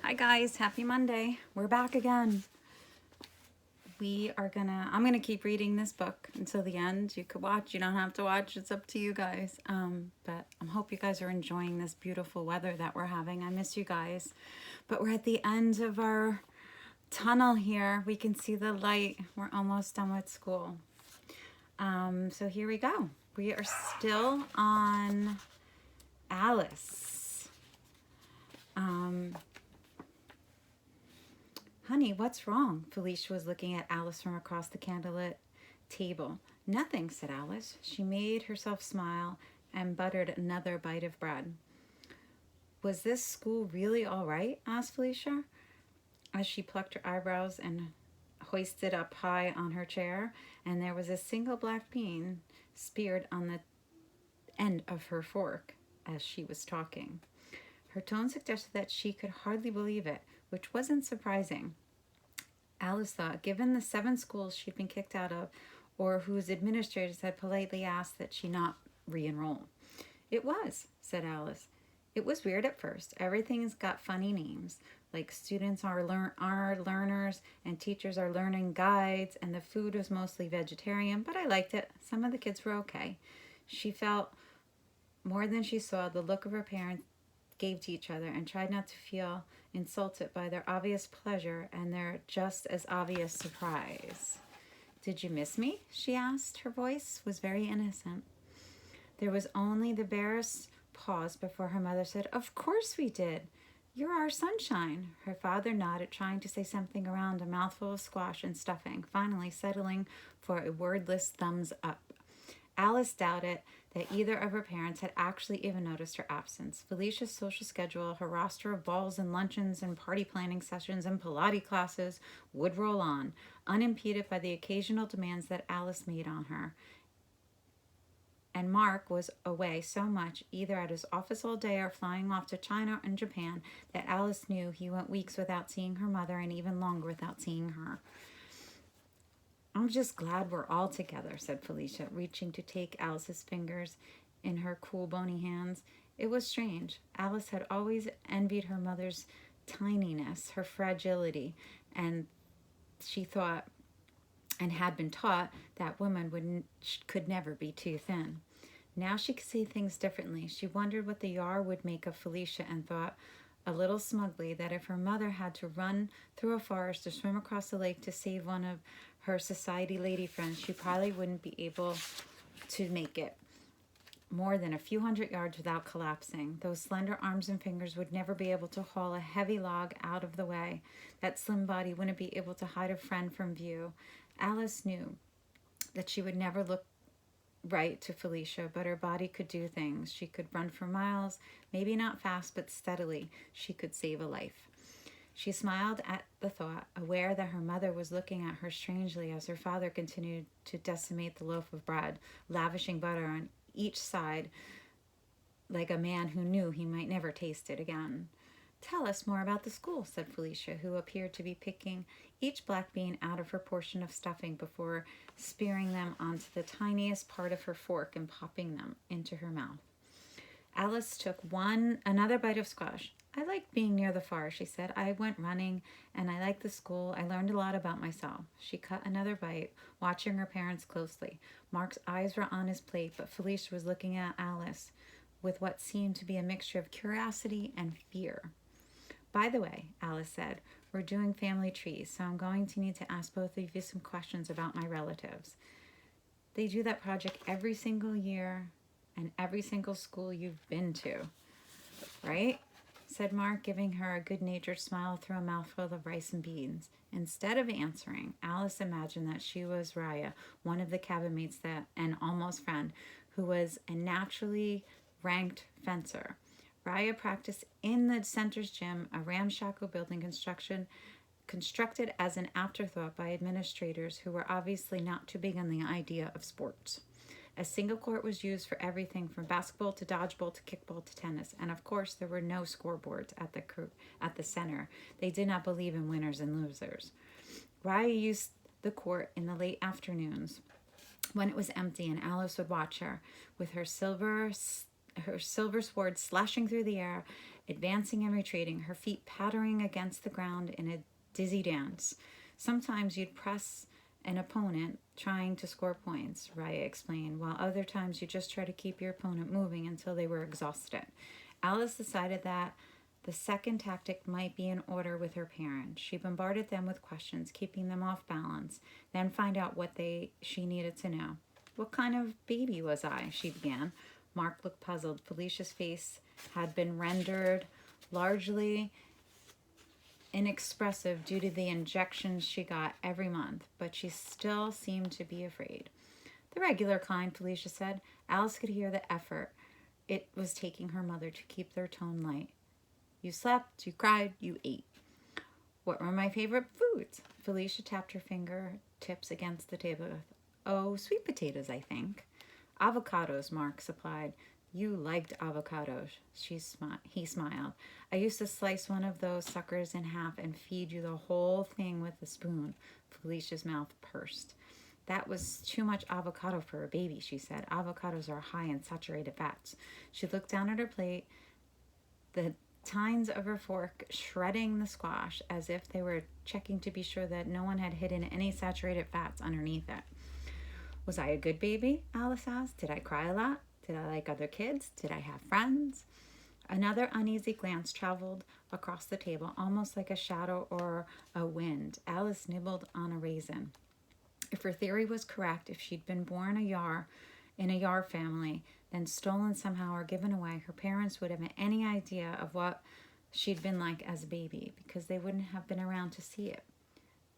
Hi guys, happy Monday. We're back again. I'm gonna keep reading this book until the end. You could watch, you don't have to watch, it's up to you guys. But I hope you guys are enjoying this beautiful weather that we're having. I miss you guys. But we're at the end of our tunnel here. We can see the light. We're almost done with school. So here we go. We are still on Alice. Honey, what's wrong? Felicia was looking at Alice from across the candlelit table. Nothing, said Alice. She made herself smile and buttered another bite of bread. Was this school really all right? Asked Felicia, as she plucked her eyebrows and hoisted up high on her chair, and there was a single black bean speared on the end of her fork as she was talking. Her tone suggested that she could hardly believe it, which wasn't surprising. Alice thought, given the 7 schools she'd been kicked out of, or whose administrators had politely asked that she not re-enroll. It was, said Alice. It was weird at first. Everything's got funny names, like students are learners and teachers are learning guides, and the food was mostly vegetarian, but I liked it. Some of the kids were okay. She felt more than she saw the look of her parents gave to each other and tried not to feel insulted by their obvious pleasure and their just as obvious surprise. Did you miss me? She asked. Her voice was very innocent. There was only the barest pause before her mother said, Of course we did. You're our sunshine. Her father nodded, trying to say something around a mouthful of squash and stuffing, finally settling for a wordless thumbs up. Alice doubted that either of her parents had actually even noticed her absence. Felicia's social schedule, her roster of balls and luncheons and party planning sessions and Pilates classes would roll on, unimpeded by the occasional demands that Alice made on her. And Mark was away so much, either at his office all day or flying off to China and Japan, that Alice knew he went weeks without seeing her mother and even longer without seeing her. I'm just glad we're all together, said Felicia, reaching to take Alice's fingers in her cool, bony hands. It was strange. Alice had always envied her mother's tininess, her fragility, and she thought and had been taught that women could never be too thin. Now she could see things differently. She wondered what the Yar would make of Felicia and thought, a little smugly, that if her mother had to run through a forest or swim across the lake to save one of her society lady friends, she probably wouldn't be able to make it more than a few hundred yards without collapsing. Those slender arms and fingers would never be able to haul a heavy log out of the way. That slim body wouldn't be able to hide a friend from view. Alice knew that she would never look right to Felicia, but her body could do things. She could run for miles, maybe not fast, but steadily. She could save a life. She smiled at the thought, aware that her mother was looking at her strangely as her father continued to decimate the loaf of bread, lavishing butter on each side like a man who knew he might never taste it again. Tell us more about the school, said Felicia, who appeared to be picking each black bean out of her portion of stuffing before spearing them onto the tiniest part of her fork and popping them into her mouth. Alice took another bite of squash. I liked being near the forest, she said. I went running, and I liked the school. I learned a lot about myself. She cut another bite, watching her parents closely. Mark's eyes were on his plate, but Felicia was looking at Alice with what seemed to be a mixture of curiosity and fear. By the way, Alice said, we're doing family trees, so I'm going to need to ask both of you some questions about my relatives. They do that project every single year and every single school you've been to, right? Said Mark, giving her a good-natured smile through a mouthful of rice and beans. Instead of answering, Alice imagined that she was Raya, one of the cabin mates and almost friend, who was a naturally ranked fencer. Raya practiced in the center's gym, a ramshackle building constructed as an afterthought by administrators who were obviously not too big on the idea of sports. A single court was used for everything from basketball to dodgeball to kickball to tennis, and of course there were no scoreboards at the center. They did not believe in winners and losers. Raya used the court in the late afternoons when it was empty, and Alice would watch her with her silver her silver sword slashing through the air, advancing and retreating, her feet pattering against the ground in a dizzy dance. Sometimes you'd press an opponent trying to score points, Raya explained, while other times you just try to keep your opponent moving until they were exhausted. Alice decided that the second tactic might be in order with her parents. She bombarded them with questions, keeping them off balance, then find out what she needed to know. What kind of baby was I? She began. Mark looked puzzled. Felicia's face had been rendered largely inexpressive due to the injections she got every month, but she still seemed to be afraid. The regular kind, Felicia said. Alice could hear the effort it was taking her mother to keep their tone light. You slept, you cried, you ate. What were my favorite foods? Felicia tapped her fingertips against the table. Oh, sweet potatoes, I think. Avocados, Mark supplied. You liked avocados, he smiled. I used to slice one of those suckers in half and feed you the whole thing with a spoon. Felicia's mouth pursed. That was too much avocado for a baby, she said. Avocados are high in saturated fats. She looked down at her plate, the tines of her fork shredding the squash as if they were checking to be sure that no one had hidden any saturated fats underneath it. Was I a good baby? Alice asked. Did I cry a lot? Did I like other kids? Did I have friends? Another uneasy glance traveled across the table, almost like a shadow or a wind. Alice nibbled on a raisin. If her theory was correct, if she'd been born in a Yar family, then stolen somehow or given away, her parents would have any idea of what she'd been like as a baby, because they wouldn't have been around to see it.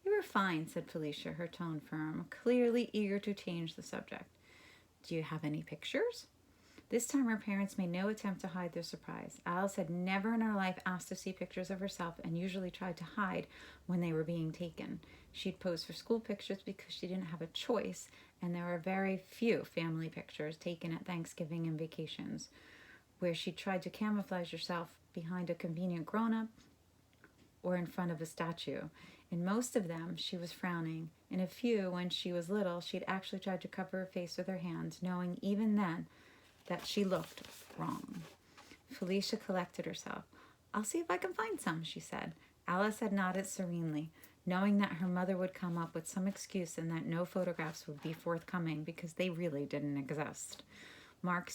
You were fine, said Felicia, her tone firm, clearly eager to change the subject. Do you have any pictures? This time her parents made no attempt to hide their surprise. Alice had never in her life asked to see pictures of herself and usually tried to hide when they were being taken. She'd posed for school pictures because she didn't have a choice, and there were very few family pictures taken at Thanksgiving and vacations, where she tried to camouflage herself behind a convenient grown-up or in front of a statue. In most of them, she was frowning. In a few, when she was little, she'd actually tried to cover her face with her hands, knowing even then that she looked wrong. Felicia collected herself. I'll see if I can find some, she said. Alice had nodded serenely, knowing that her mother would come up with some excuse and that no photographs would be forthcoming because they really didn't exist. Mark,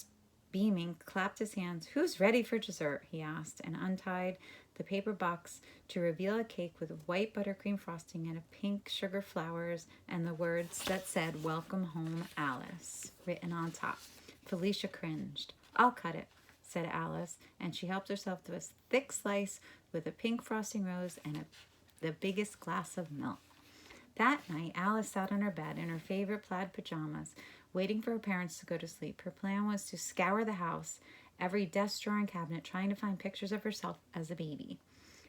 beaming, clapped his hands. Who's ready for dessert? He asked, and untied the paper box to reveal a cake with white buttercream frosting and a pink sugar flowers and the words that said, Welcome Home, Alice, written on top. Felicia cringed. I'll cut it, said Alice, and she helped herself to a thick slice with a pink frosting rose and the biggest glass of milk. That night, Alice sat on her bed in her favorite plaid pajamas, waiting for her parents to go to sleep. Her plan was to scour the house, every desk, drawer, and cabinet, trying to find pictures of herself as a baby.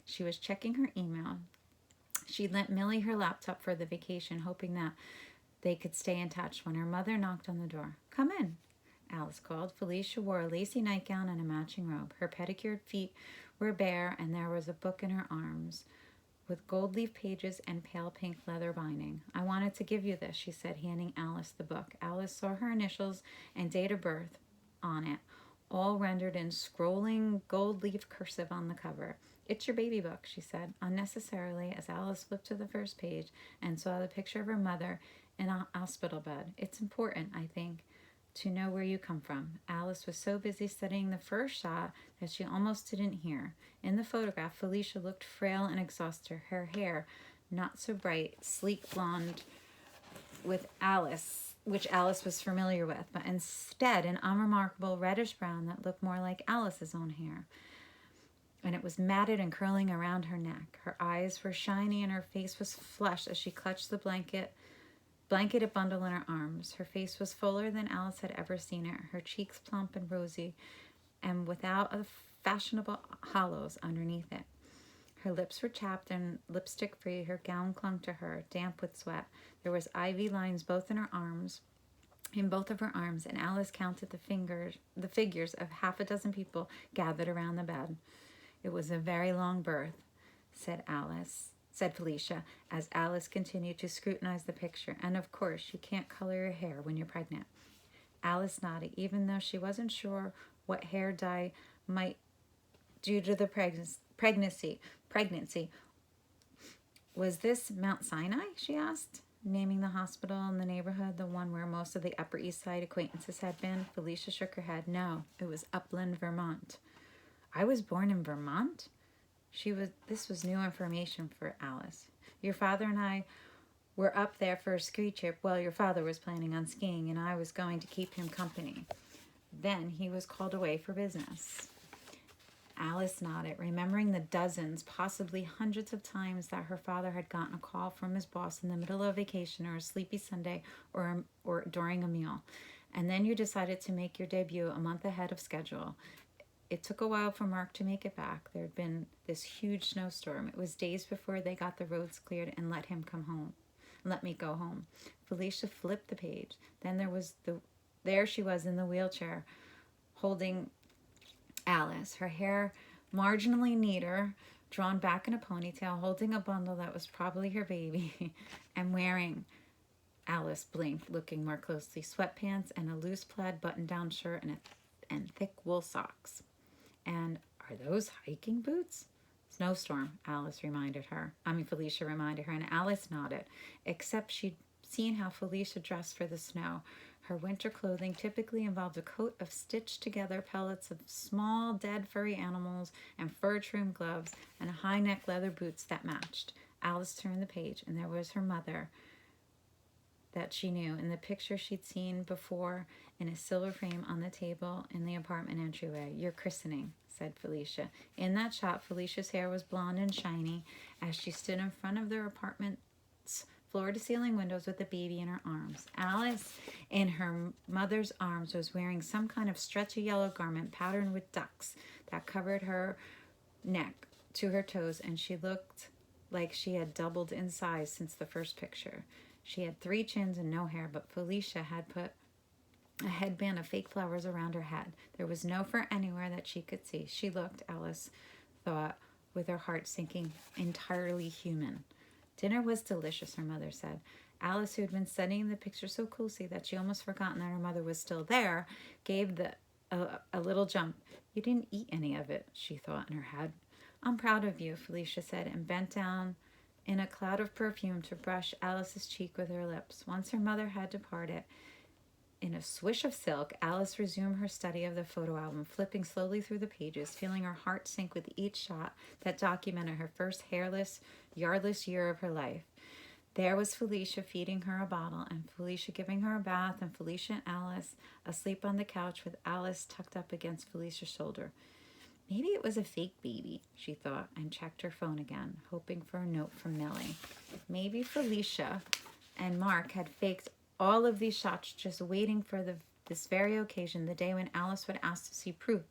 She was checking her email. She'd lent Millie her laptop for the vacation, hoping that they could stay in touch, when her mother knocked on the door. Come in, Alice called. Felicia wore a lacy nightgown and a matching robe. Her pedicured feet were bare, and there was a book in her arms with gold leaf pages and pale pink leather binding. I wanted to give you this, she said, handing Alice the book. Alice saw her initials and date of birth on it, all rendered in scrolling gold leaf cursive on the cover. It's your baby book, she said, unnecessarily, as Alice flipped to the first page and saw the picture of her mother in a hospital bed. It's important, I think, to know where you come from. Alice was so busy studying the first shot that she almost didn't hear. In the photograph, Felicia looked frail and exhausted, her hair not so bright, sleek blonde which Alice was familiar with, but instead an unremarkable reddish brown that looked more like Alice's own hair. And it was matted and curling around her neck. Her eyes were shiny and her face was flushed as she clutched the blanketed bundle in her arms. Her face was fuller than Alice had ever seen it, her cheeks plump and rosy, and without a fashionable hollows underneath it. Her lips were chapped and lipstick-free. Her gown clung to her, damp with sweat. There was ivy lines in both of her arms, and Alice counted the figures of half a dozen people gathered around the bed. It was a very long birth, said Felicia, as Alice continued to scrutinize the picture. And of course, you can't color your hair when you're pregnant. Alice nodded, even though she wasn't sure what hair dye might do to the pregnancy. Was this Mount Sinai? She asked, naming the hospital in the neighborhood, the one where most of the Upper East Side acquaintances had been. Felicia shook her head. No, it was Upland, Vermont. I was born in Vermont? This was new information for Alice. Your father and I were up there for a ski trip. Well, your father was planning on skiing, and I was going to keep him company. Then he was called away for business. Alice nodded, remembering the dozens, possibly hundreds of times that her father had gotten a call from his boss in the middle of vacation or a sleepy Sunday or during a meal. And then you decided to make your debut a month ahead of schedule. It took a while for Mark to make it back. There had been this huge snowstorm. It was days before they got the roads cleared and let me go home. Felicia flipped the page. Then there she was in the wheelchair, holding Alice, her hair marginally neater, drawn back in a ponytail, holding a bundle that was probably her baby, and wearing, Alice blinked, looking more closely, sweatpants and a loose plaid button-down shirt and thick wool socks. And are those hiking boots? Snowstorm, Felicia reminded her, and Alice nodded, except she'd seen how Felicia dressed for the snow. Her winter clothing typically involved a coat of stitched-together pellets of small, dead furry animals and fur-trimmed gloves and high-neck leather boots that matched. Alice turned the page, and there was her mother that she knew in the picture she'd seen before in a silver frame on the table in the apartment entryway. Your christening, said Felicia. In that shot, Felicia's hair was blonde and shiny as she stood in front of their apartment's floor-to-ceiling windows with the baby in her arms. Alice, in her mother's arms, was wearing some kind of stretchy yellow garment patterned with ducks that covered her neck to her toes, and she looked like she had doubled in size since the first picture. She had 3 chins and no hair, but Felicia had put a headband of fake flowers around her head. There was no fur anywhere that she could see. She looked, Alice thought, with her heart sinking, entirely human. Dinner was delicious, her mother said. Alice, who had been studying the picture so closely that she almost forgotten that her mother was still there, gave a little jump. You didn't eat any of it, she thought in her head. I'm proud of you, Felicia said, and bent down in a cloud of perfume to brush Alice's cheek with her lips. Once her mother had departed, in a swish of silk, Alice resumed her study of the photo album, flipping slowly through the pages, feeling her heart sink with each shot that documented her first hairless, yardless year of her life. There was Felicia feeding her a bottle, and Felicia giving her a bath, and Felicia and Alice asleep on the couch with Alice tucked up against Felicia's shoulder. Maybe it was a fake baby, she thought, and checked her phone again, hoping for a note from Millie. Maybe Felicia and Mark had faked all of these shots, just waiting for this very occasion, the day when Alice would ask to see proof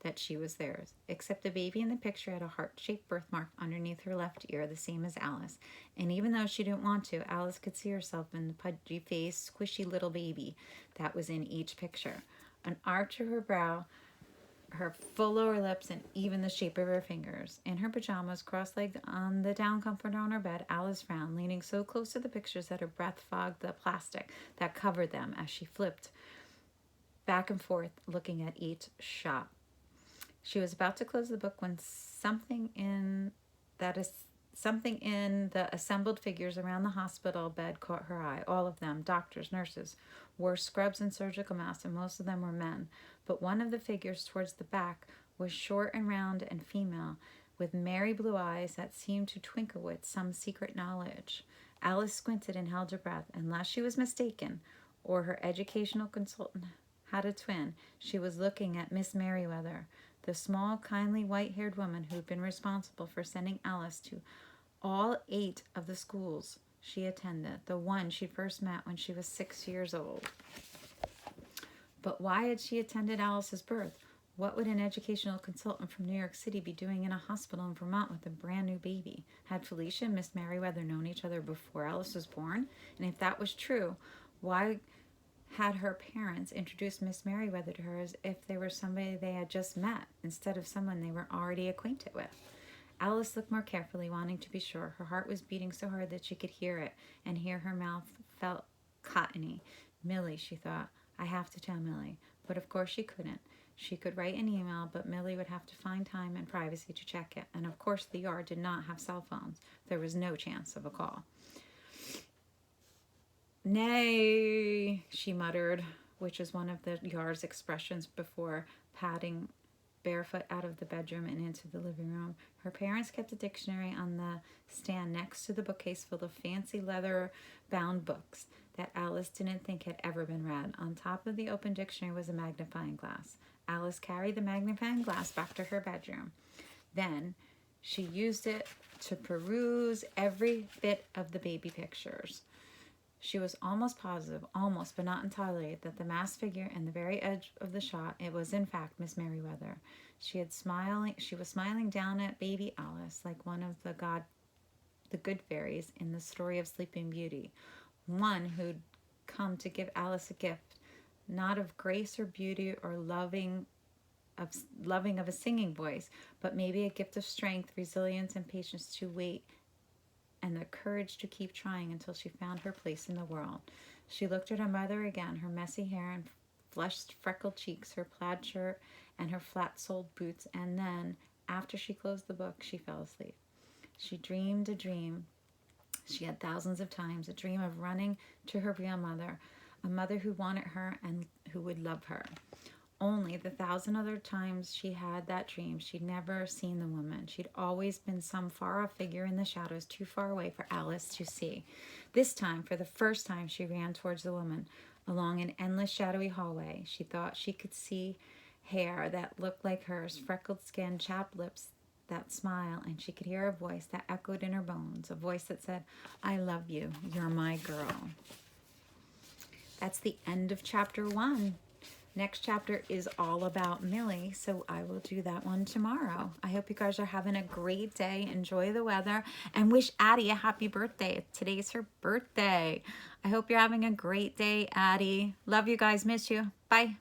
that she was theirs. Except the baby in the picture had a heart-shaped birthmark underneath her left ear, the same as Alice. And even though she didn't want to, Alice could see herself in the pudgy-faced, squishy little baby that was in each picture. An arch of her brow, her full lower lips, and even the shape of her fingers. In her pajamas, cross-legged on the down comforter on her bed, Alice frowned, leaning so close to the pictures that her breath fogged the plastic that covered them as she flipped back and forth, looking at each shot. She was about to close the book when something in the assembled figures around the hospital bed caught her eye. All of them, doctors, nurses, wore scrubs and surgical masks, and most of them were men. But one of the figures towards the back was short and round and female, with merry blue eyes that seemed to twinkle with some secret knowledge. Alice squinted and held her breath. Unless she was mistaken, or her educational consultant had a twin, she was looking at Miss Merriweather, the small, kindly, white-haired woman who had been responsible for sending Alice to all 8 of the schools she attended, the one she first met when she was 6 years old. But why had she attended Alice's birth? What would an educational consultant from New York City be doing in a hospital in Vermont with a brand new baby? Had Felicia and Miss Merriweather known each other before Alice was born? And if that was true, why had her parents introduced Miss Merriweather to her as if they were somebody they had just met instead of someone they were already acquainted with? Alice looked more carefully, wanting to be sure. Her heart was beating so hard that she could hear it, and here her mouth felt cottony. Millie, she thought. I have to tell Millie. But of course she couldn't. She could write an email, but Millie would have to find time and privacy to check it. And of course, the yard did not have cell phones. There was no chance of a call. "Nay," she muttered, which is one of the yard's expressions before padding barefoot out of the bedroom and into the living room. Her parents kept a dictionary on the stand next to the bookcase full of fancy leather-bound books that Alice didn't think had ever been read. On top of the open dictionary was a magnifying glass. Alice carried the magnifying glass back to her bedroom. Then she used it to peruse every bit of the baby pictures. She was almost positive, almost but not entirely, that the masked figure in the very edge of the shot, it was in fact Miss Merriweather. She was smiling down at baby Alice like one of the good fairies in the story of Sleeping Beauty, one who'd come to give Alice a gift, not of grace or beauty or loving of a singing voice, but maybe a gift of strength, resilience, and patience to wait, and the courage to keep trying until she found her place in the world. She looked at her mother again, her messy hair and flushed, freckled cheeks, her plaid shirt and her flat-soled boots, and then, after she closed the book, she fell asleep. She dreamed a dream she had thousands of times, a dream of running to her real mother, a mother who wanted her and who would love her. Only the 1,000 other times she had that dream, she'd never seen the woman. She'd always been some far-off figure in the shadows, too far away for Alice to see. This time, for the first time, she ran towards the woman. Along an endless shadowy hallway, she thought she could see hair that looked like hers, freckled skin, chapped lips that smile, and she could hear a voice that echoed in her bones, a voice that said, "I love you, you're my girl." That's the end of chapter 1. Next chapter is all about Millie, so I will do that one tomorrow. I hope you guys are having a great day. Enjoy the weather and wish Addie a happy birthday. Today's her birthday. I hope you're having a great day, Addie. Love you guys. Miss you. Bye.